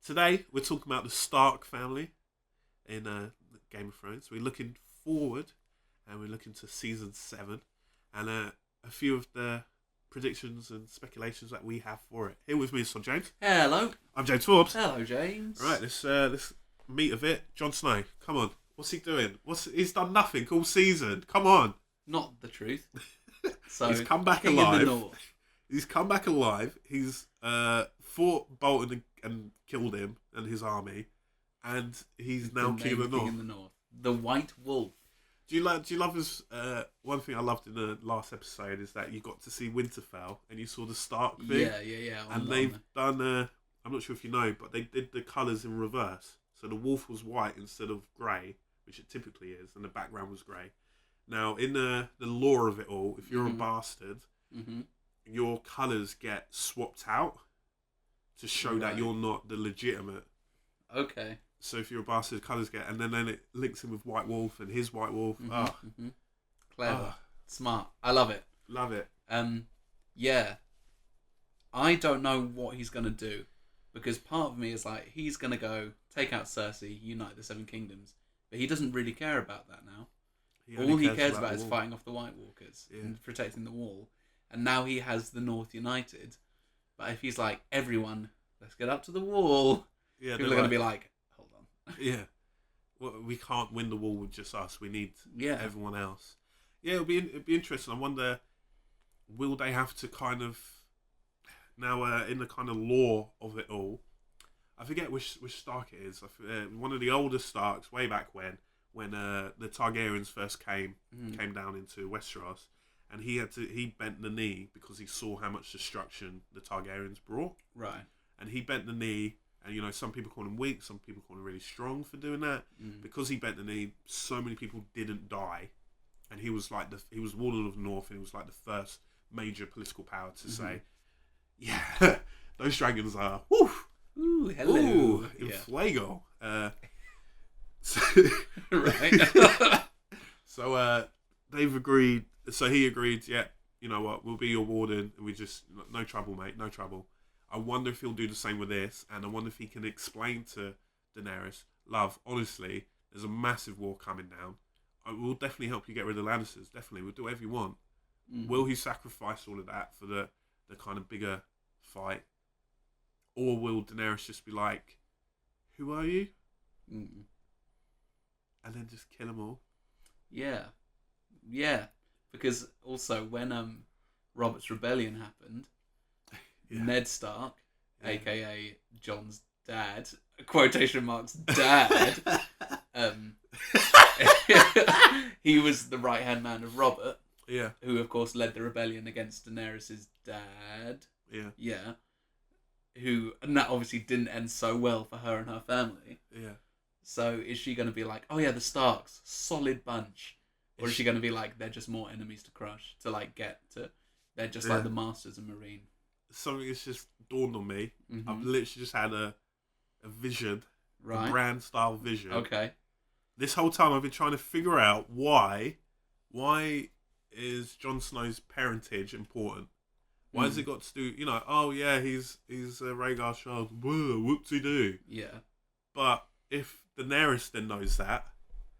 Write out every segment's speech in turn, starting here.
Today, we're talking about the Stark family in Game of Thrones. We're looking forward, and we're looking to season 7, and a few of the predictions and speculations that we have for it. Here with me is Son James. Hello. I'm James Forbes. Hello, James. Right, this meat of it. Jon Snow. Come on. What's he doing? He's done nothing all season. Come on. Not the truth. So he's come back King alive. in the North. He's come back alive. He's fought Bolton and killed him and his army, and he's now King of the North. King in the North. The White Wolf. Do you love his? One thing I loved in the last episode is that you got to see Winterfell and you saw the Stark thing. Yeah. And they've done. I'm not sure if you know, but they did the colours in reverse. So the wolf was white instead of grey, which it typically is, and the background was grey. Now, in the lore of it all, if you're a bastard, your colours get swapped out to show that you're not the legitimate. Okay. So if you're a bastard, colours get, and then it links him with White Wolf and his White Wolf. Clever, smart. I love it. Love it. Yeah. I don't know what he's gonna do, because part of me is like, he's gonna go take out Cersei, unite the Seven Kingdoms, but he doesn't really care about that now. All he cares about is fighting off the White Walkers and protecting the wall. And now he has the North united. But if he's like, everyone, let's get up to the wall, people are going to be like, hold on. Yeah. Well, we can't win the wall with just us. We need everyone else. Yeah, it'll be interesting. I wonder, will they have to kind of, now in the kind of lore of it all, I forget which Stark it is. One of the oldest Starks, way back when the Targaryens first came down into Westeros, and he bent the knee because he saw how much destruction the Targaryens brought. Right. And he bent the knee, and some people call him weak, some people call him really strong for doing that. Because he bent the knee, so many people didn't die, and he was like he was Warlord of the North, and he was like the first major political power to say, yeah, those dragons are ooh, hello, in fuego. Right. So they've agreed. So he agreed. Yeah, you know what? We'll be your warden, and we just no trouble, mate. No trouble. I wonder if he'll do the same with this, and I wonder if he can explain to Daenerys, love. Honestly, there's a massive war coming down. I will definitely help you get rid of the Lannisters. Definitely, we'll do whatever you want. Will he sacrifice all of that for the kind of bigger fight, or will Daenerys just be like, "Who are you?" And then just kill them all. Yeah. Because also when Robert's Rebellion happened, Ned Stark, aka Jon's dad, quotation marks dad, he was the right hand man of Robert. Yeah. Who of course led the rebellion against Daenerys' dad. Yeah. And that obviously didn't end so well for her and her family. Yeah. So is she going to be like, oh yeah, the Starks, solid bunch? Or is she going to be like, they're just more enemies to crush, to like get to, they're just like the Masters of Meereen? Something that's just dawned on me. I've literally just had a vision, right? A Bran style vision. Okay. This whole time I've been trying to figure out why is Jon Snow's parentage important? Why has it got to do, oh yeah, he's Rhaegar's child, whoopsie-doo. Yeah. But if Daenerys then knows that,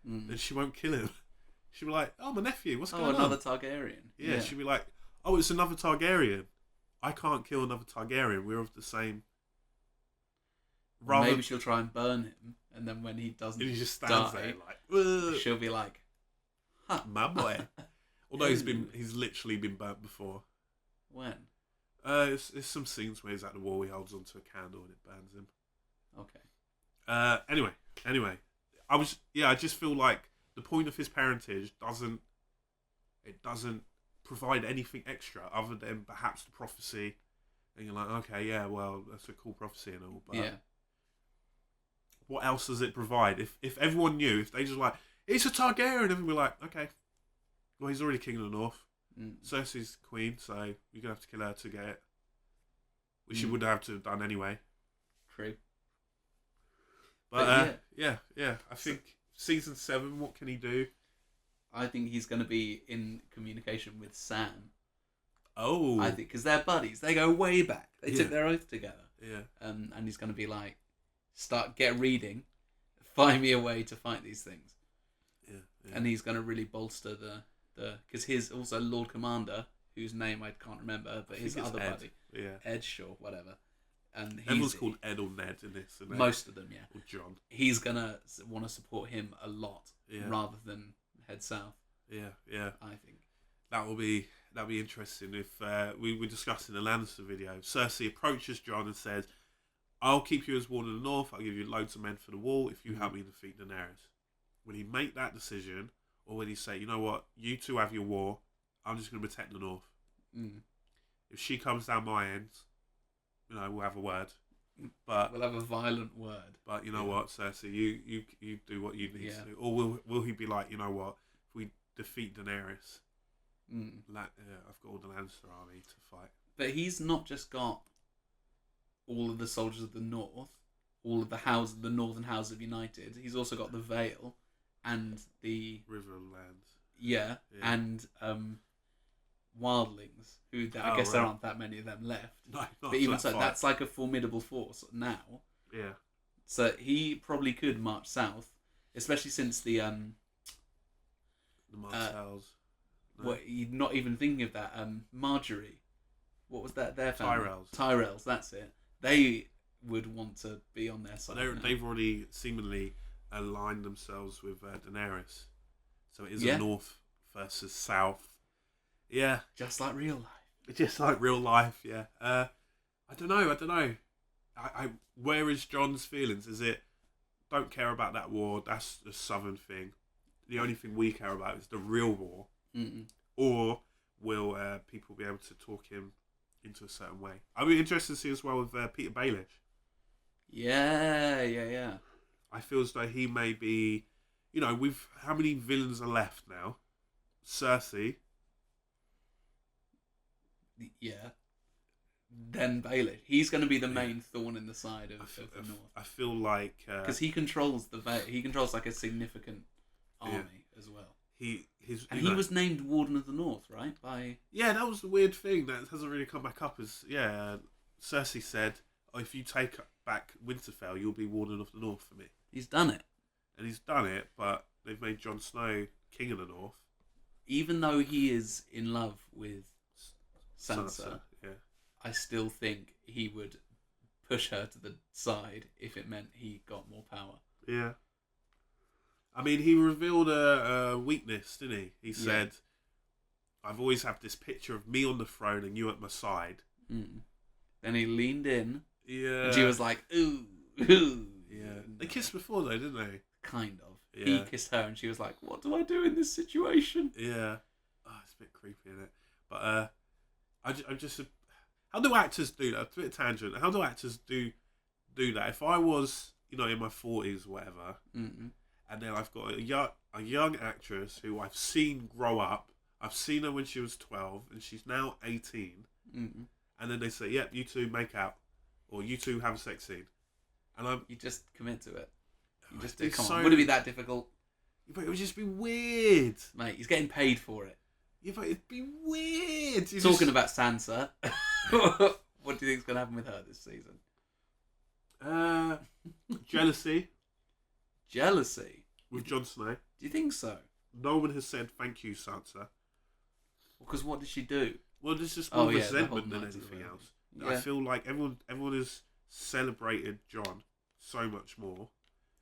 then she won't kill him. She'll be like, oh, my nephew, what's going on? Oh, another Targaryen. Yeah, she'll be like, oh, it's another Targaryen. I can't kill another Targaryen. We're of the same... Maybe she'll try and burn him, and then when he doesn't and he just stands there like, ugh. She'll be like, huh. My boy. Although he's literally been burnt before. When? It's some scenes where he's at the wall, he holds onto a candle and it burns him. Okay. Anyway. I just feel like the point of his parentage doesn't provide anything extra other than perhaps the prophecy. And you're like, okay, yeah, well, that's a cool prophecy and all, but what else does it provide? If everyone knew, if they just like, it's a Targaryen, and we're like, okay, well, he's already king of the North. Cersei's queen, so you're gonna have to kill her to get it, which you would have to have done anyway. True. But yeah. I think season 7, what can he do? I think he's going to be in communication with Sam. Oh. I think, because they're buddies. They go way back. They took their oath together. Yeah. And he's going to be like, get reading, find me a way to fight these things. Yeah. And he's going to really bolster because his also Lord Commander, whose name I can't remember, but his other buddy, Ed, sure, whatever. And everyone's called Ed or Ned in this. Isn't most of them, yeah. Or John. He's gonna want to support him a lot rather than head south. Yeah. I think that'll be interesting. If we were discussing the Lannister video, Cersei approaches Jon and says, "I'll keep you as Warden of the North. I'll give you loads of men for the wall if you help me defeat Daenerys." When he make that decision, or when he say, "You know what, you two have your war. I'm just going to protect the North." If she comes down my end, we'll have a word. But we'll have a violent word. But you know what, Cersei, you do what you need to do. Or will he be like, you know what, if we defeat Daenerys, I've got all the Lannister army to fight. But he's not just got all of the soldiers of the North, all of the Northern House of United. He's also got the Vale and the Riverlands. Yeah, and wildlings, who I guess there aren't that many of them left. No, but even so, that's like a formidable force now. Yeah. So he probably could march south, especially since the Martells. You're not even thinking of that. Marjorie, what was that? Their family? Tyrells. That's it. They would want to be on their side. They've already seemingly aligned themselves with Daenerys, so it is a North versus South. Yeah, just like real life. Just like real life. Yeah. I don't know. Where is Jon's feelings? Is it don't care about that war? That's the Southern thing. The only thing we care about is the real war. Or will people be able to talk him into a certain way? I'd be interested to see as well with Peter Baelish. Yeah. I feel as though he may be, with how many villains are left now? Cersei. Yeah. Then Baelish. He's going to be the main thorn in the side of the North. I feel like because he controls the Vale. He controls like a significant army as well. He was named Warden of the North, right? That was the weird thing that hasn't really come back up. Cersei said, "If you take back Winterfell, you'll be Warden of the North for me." He's done it, and he's done it. But they've made Jon Snow King of the North, even though he is in love with Sansa. I still think he would push her to the side if it meant he got more power. Yeah. I mean, he revealed a weakness, didn't he? He said, "I've always had this picture of me on the throne and you at my side." Then he leaned in. Yeah. And she was like, ooh. Yeah. They kissed before, though, didn't they? Kind of. Yeah. He kissed her and she was like, what do I do in this situation? Yeah. Oh, it's a bit creepy, isn't it? But I'm just... How do actors do that? It's a bit of tangent. How do actors do that? If I was, in my 40s or whatever, and then I've got a young actress who I've seen grow up, I've seen her when she was 12, and she's now 18, and then they say, "Yep, you two make out, or you two have a sex scene," and you just commit to it. You just do. Come on, would it be that difficult? But it would just be weird, mate. He's getting paid for it. Yeah, but it'd be weird. Talking about Sansa, what do you think's going to happen with her this season? Jealousy. Jealousy? With Jon Snow. Do you think so? No one has said thank you, Sansa. Because what did she do? Well, there's just more resentment than anything else. Yeah. I feel like everyone has celebrated Jon so much more.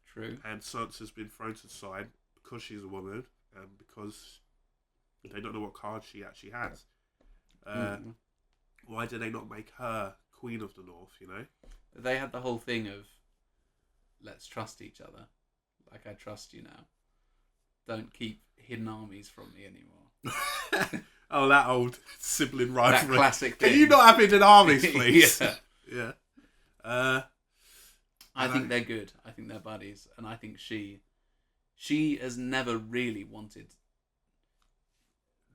True. And Sansa's been thrown to the side because she's a woman and because they don't know what card she actually has. Why do they not make her Queen of the North, They had the whole thing of, let's trust each other. Like, I trust you now. Don't keep hidden armies from me anymore. Oh, that old sibling rivalry. That classic thing. Can you not have hidden armies, please? Yeah. I think they're good. I think they're buddies. And I think she has never really wanted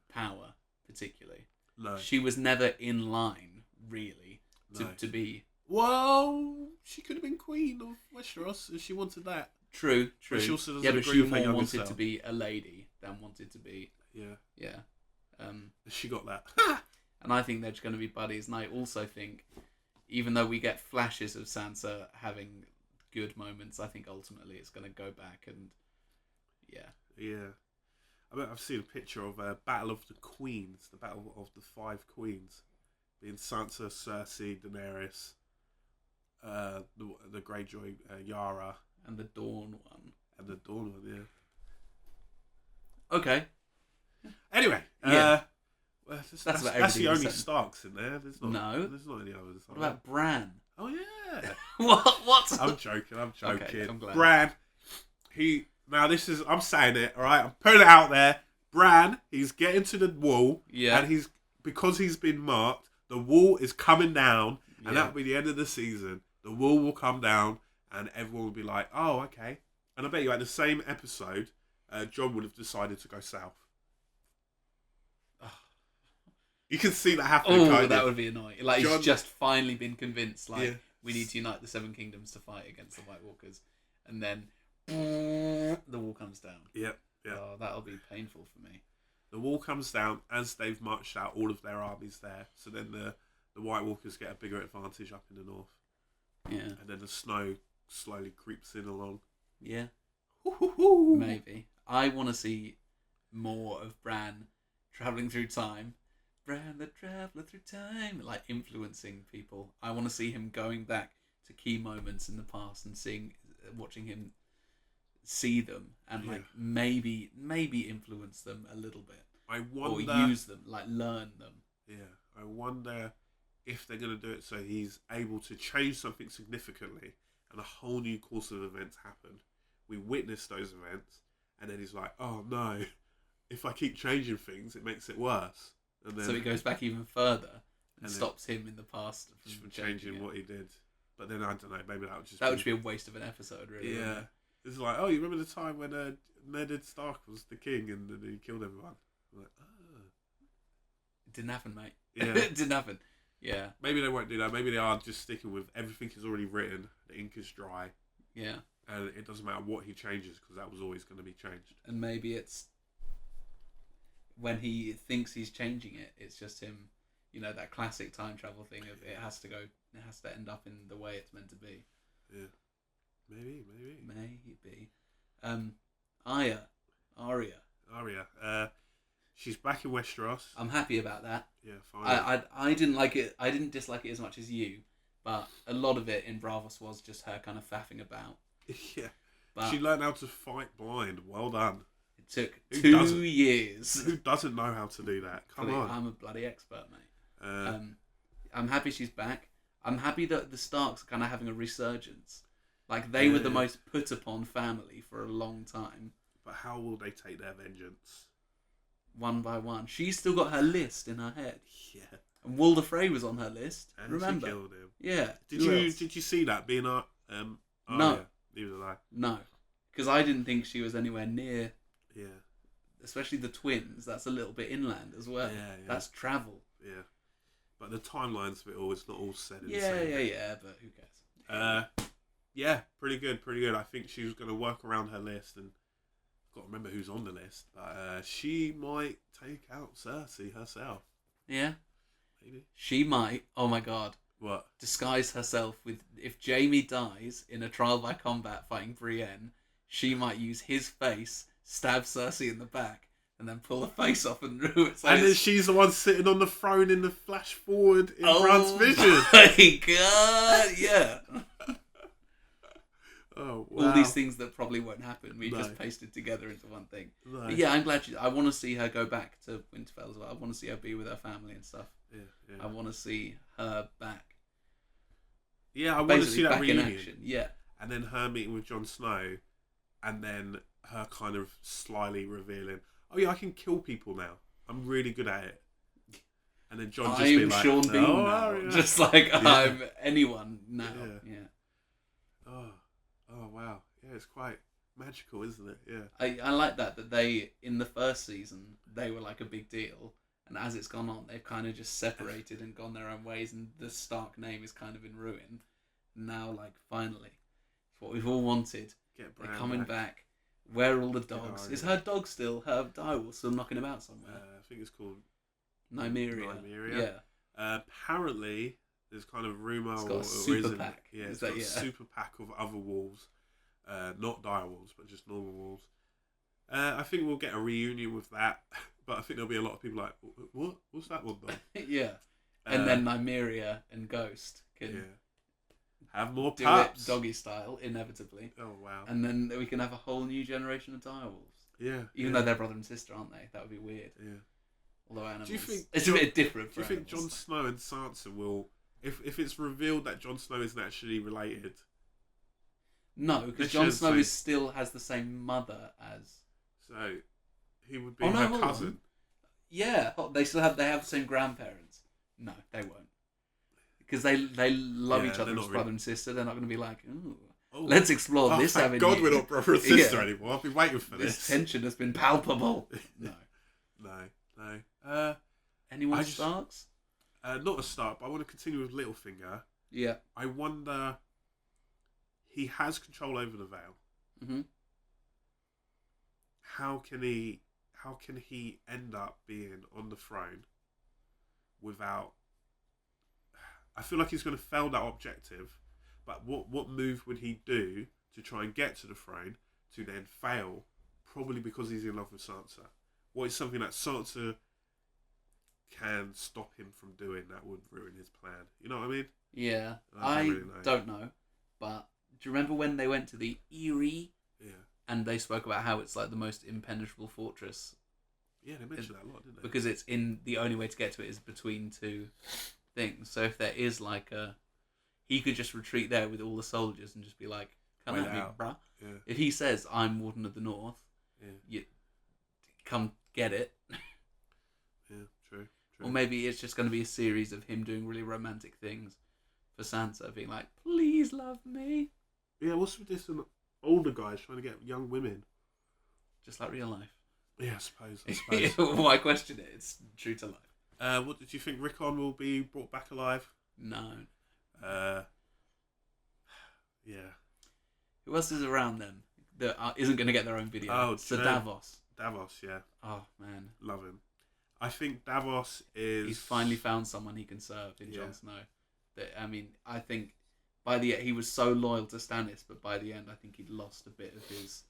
power, particularly. No. She was never in line, really, to be... Well, she could have been Queen of Westeros if she wanted that. True. But she also but she more wanted to be a lady than wanted to be... Yeah. She got that. And I think they're just going to be buddies. And I also think, even though we get flashes of Sansa having good moments. I think ultimately it's going to go back and Yeah. I've seen a picture of a Battle of the Queens, the Battle of the Five Queens, being Sansa, Cersei, Daenerys, the Greyjoy, Yara, and the Dawn one. and the Dawn one. Yeah. Okay. Anyway, Yeah. that's about the everything only we said. Starks in there. There's not any others. What about Bran? Oh yeah. What? I'm joking. Okay, I'm glad. Bran. I'm saying it. All right. I'm putting it out there. Bran. He's getting to the wall. Yeah. And because he's been marked. The wall is coming down, and Yeah. that'll be the end of the season. The wall will come down, and everyone will be like, "Oh, okay." And I bet you, at the same episode, Jon would have decided to go south. You can see that happening. Oh, that would be annoying. Like, Jon, he's just finally been convinced. Like, Yeah. we need to unite the Seven Kingdoms to fight against the White Walkers, and then the wall comes down. Yep. Yeah. Oh, that'll be painful for me. The wall comes down as they've marched out all of their armies there. So then the White Walkers get a bigger advantage up in the north. Yeah. And then the snow slowly creeps in along. Yeah. Hoo-hoo-hoo. Maybe. I want to see more of Bran travelling through time. Bran the Traveller through time. Like, influencing people. I want to see him going back to key moments in the past and watching him see them and like maybe influence them a little bit. I wonder, or use them, like learn them. Yeah, I wonder if they're going to do it so he's able to change something significantly and a whole new course of events happen. We witness those events and then he's like, oh no, if I keep changing things, it makes it worse. And then, so he goes back even further and stops him in the past from changing what he did. But then I don't know, maybe that would just be a waste of an episode, really. Yeah. It's like, oh, you remember the time when Ned Stark was the king and then he killed everyone? I'm like, oh. It didn't happen, mate. Yeah. It didn't happen. Yeah. Maybe they won't do that. Maybe they are just sticking with everything is already written. The ink is dry. Yeah. And it doesn't matter what he changes because that was always going to be changed. And maybe it's when he thinks he's changing it, it's just him, that classic time travel thing of it has to end up in the way it's meant to be. Yeah. Maybe. Arya. She's back in Westeros. I'm happy about that. Yeah, fine. I didn't like it. I didn't dislike it as much as you, but a lot of it in Bravos was just her kind of faffing about. Yeah. But she learned how to fight blind. Well done. It took Who 2 doesn't? years. Who doesn't know how to do that? Come on. I'm a bloody expert, mate. I'm happy she's back. I'm happy that the Starks are kind of having a resurgence. Like, they were the most put upon family for a long time. But how will they take their vengeance? One by one. She's still got her list in her head. Yeah. And Walder Frey was on her list. And remember? she killed him. Yeah. Did you see that being Arya? No. Neither did I. No. Because I didn't think she was anywhere near. Yeah. Especially the twins. That's a little bit inland as well. Yeah. That's travel. Yeah. But the timelines of it all, it's not all said and Yeah, but who cares? Yeah, pretty good. I think she was going to work around her list, and I've got to remember who's on the list. But she might take out Cersei herself. Yeah. Maybe. She might, oh my god, What? disguise herself with, if Jaime dies in a trial by combat fighting Brienne, she might use his face, stab Cersei in the back, and then pull the face off and ruin it. And then she's the one sitting on the throne in the flash forward in Bran's vision. Oh my god, yeah. Oh, wow. All these things that probably won't happen, we just pasted together into one thing. No. But yeah, I'm glad I want to see her go back to Winterfell as well. I want to see her be with her family and stuff. Yeah. I want to see her back. Yeah, I want to see that back reunion. in action. Yeah. And then her meeting with Jon Snow, and then her kind of slyly revealing, oh yeah, I can kill people now. I'm really good at it. And then Jon just be I'm like, Sean Bean no, now. Arya. Just like I'm anyone now. Yeah. Oh wow. Yeah, it's quite magical, isn't it? Yeah. I like that they, in the first season, they were like a big deal. And as it's gone on, they've kind of just separated and gone their own ways. And the Stark name is kind of in ruin. Now, like, finally, it's what we've all wanted. Get Bran They're coming back. Where are all the dogs? Is her dog still, her direwolf still knocking about somewhere? I think it's called Nymeria. Yeah. Apparently, There's kind of rumour It's got a or super isn't. pack. Yeah, Is it's that- got a yeah. super pack of other wolves, not dire wolves, but just normal wolves. I think we'll get a reunion with that, but I think there'll be a lot of people like, what? What's that one done? Yeah. And then Nymeria and Ghost can have more do pups. it doggy style, inevitably. Oh wow! And then we can have a whole new generation of direwolves. Yeah, Even though they're brother and sister, aren't they? That would be weird. Yeah. Although animals, Do you think it's a bit different. Do you think Jon Snow and Sansa will, if it's revealed that Jon Snow isn't actually related? No, because Let's Jon just Snow say- still has the same mother as. So he would be Oh, no, her hold cousin. on. Yeah, they have the same grandparents. No, they won't. Because they love Yeah, each other they're as not brother really- and sister. They're not going to be like, ooh, Oh. let's explore Oh, this thank avenue. God we're not brother and sister Yeah. anymore. I've been waiting for This this. tension has been palpable. No. No. Anyone I just- Starks? Not a start, but I want to continue with Littlefinger. Yeah. I wonder. He has control over the Vale. Mm-hmm. How can he end up being on the throne without? I feel like he's going to fail that objective. But what move would he do to try and get to the throne to then fail? Probably because he's in love with Sansa. What is something that Sansa can stop him from doing that would ruin his plan? You know what I mean? Yeah. I I don't really know. don't know. But do you remember when they went to the Eyrie Yeah. and they spoke about how it's like the most impenetrable fortress? Yeah, they mentioned that a lot, didn't they? Because it's in the only way to get to it is between two things. So if there is like he could just retreat there with all the soldiers and just be like, "Come Wait at me, out. bruh." Yeah. If he says, "I'm Warden of the North," Yeah. you come get it. Yeah, true. Or maybe it's just going to be a series of him doing really romantic things for Sansa, being like, "Please love me," Yeah, what's with this and older guys trying to get young women? just like real life. Yeah, I suppose. Why question it? It's true to life. What did you think? Rickon will be brought back alive? No. Yeah. Who else is around them that isn't going to get their own video? Oh, Sir do you know- Davos. Davos, yeah. Oh man, Love him. I think Davos is... he's finally found someone he can serve in Yeah. Jon Snow. I think by the end he was so loyal to Stannis, but by the end I think he'd lost a bit of his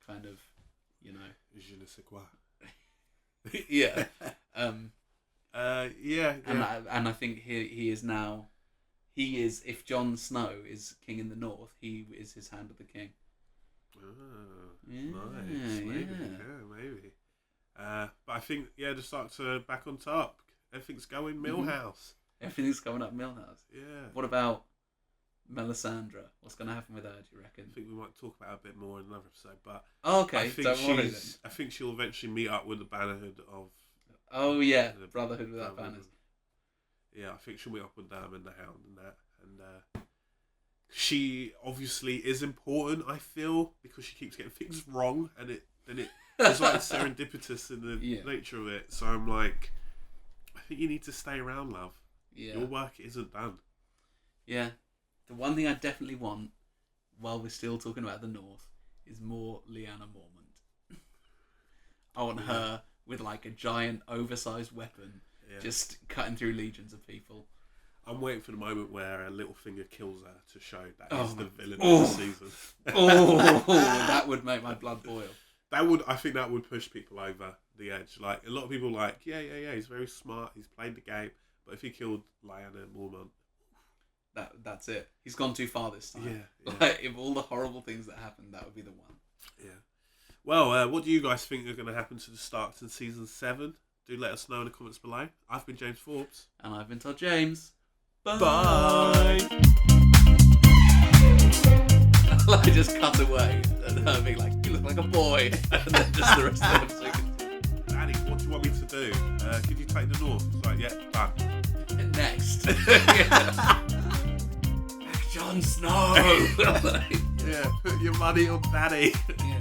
kind of, Je ne sais quoi. yeah. Yeah. And I think he is now. He is, if Jon Snow is king in the north, he is his hand of the king. Nice. Maybe. Yeah, maybe. But I think, the Starks are back on top. Everything's going Millhouse. Everything's coming up Millhouse. Yeah. What about Melisandre? What's going to happen with her, do you reckon? I think we might talk about her a bit more in another episode, but Okay, don't worry then. I think she'll eventually meet up with the Bannerhood of... Oh yeah, the Brotherhood without Brotherhood. banners. Yeah, I think she'll meet up with them and the Hound and that. And she obviously is important, I feel, because she keeps getting things wrong, and it's like serendipitous in the nature of it. So I'm like, I think you need to stay around, love. Yeah. Your work isn't done. Yeah. The one thing I definitely want, while we're still talking about the North, is more Lyanna Mormont. I want her with like a giant oversized weapon, just cutting through legions of people. I'm waiting for the moment where Littlefinger kills her to show that he's the villain Oh. of the season. That would make my blood boil. I think that would push people over the edge. Like, a lot of people are like, yeah, he's very smart, he's played the game, but if he killed Lyanna Mormont, that's it. He's gone too far this time. Yeah. Like, if all the horrible things that happened, that would be the one. Yeah. Well, what do you guys think are going to happen to the Starks in season 7? Do let us know in the comments below. I've been James Forbes. And I've been Todd James. Bye. I just cut away and her being like, "You look like a boy," and then just the rest of the episode. Danny, what do you want me to do? Can you take the North? It's like, yeah, done. Next. Jon Snow. Yeah, put your money on Danny. Yeah.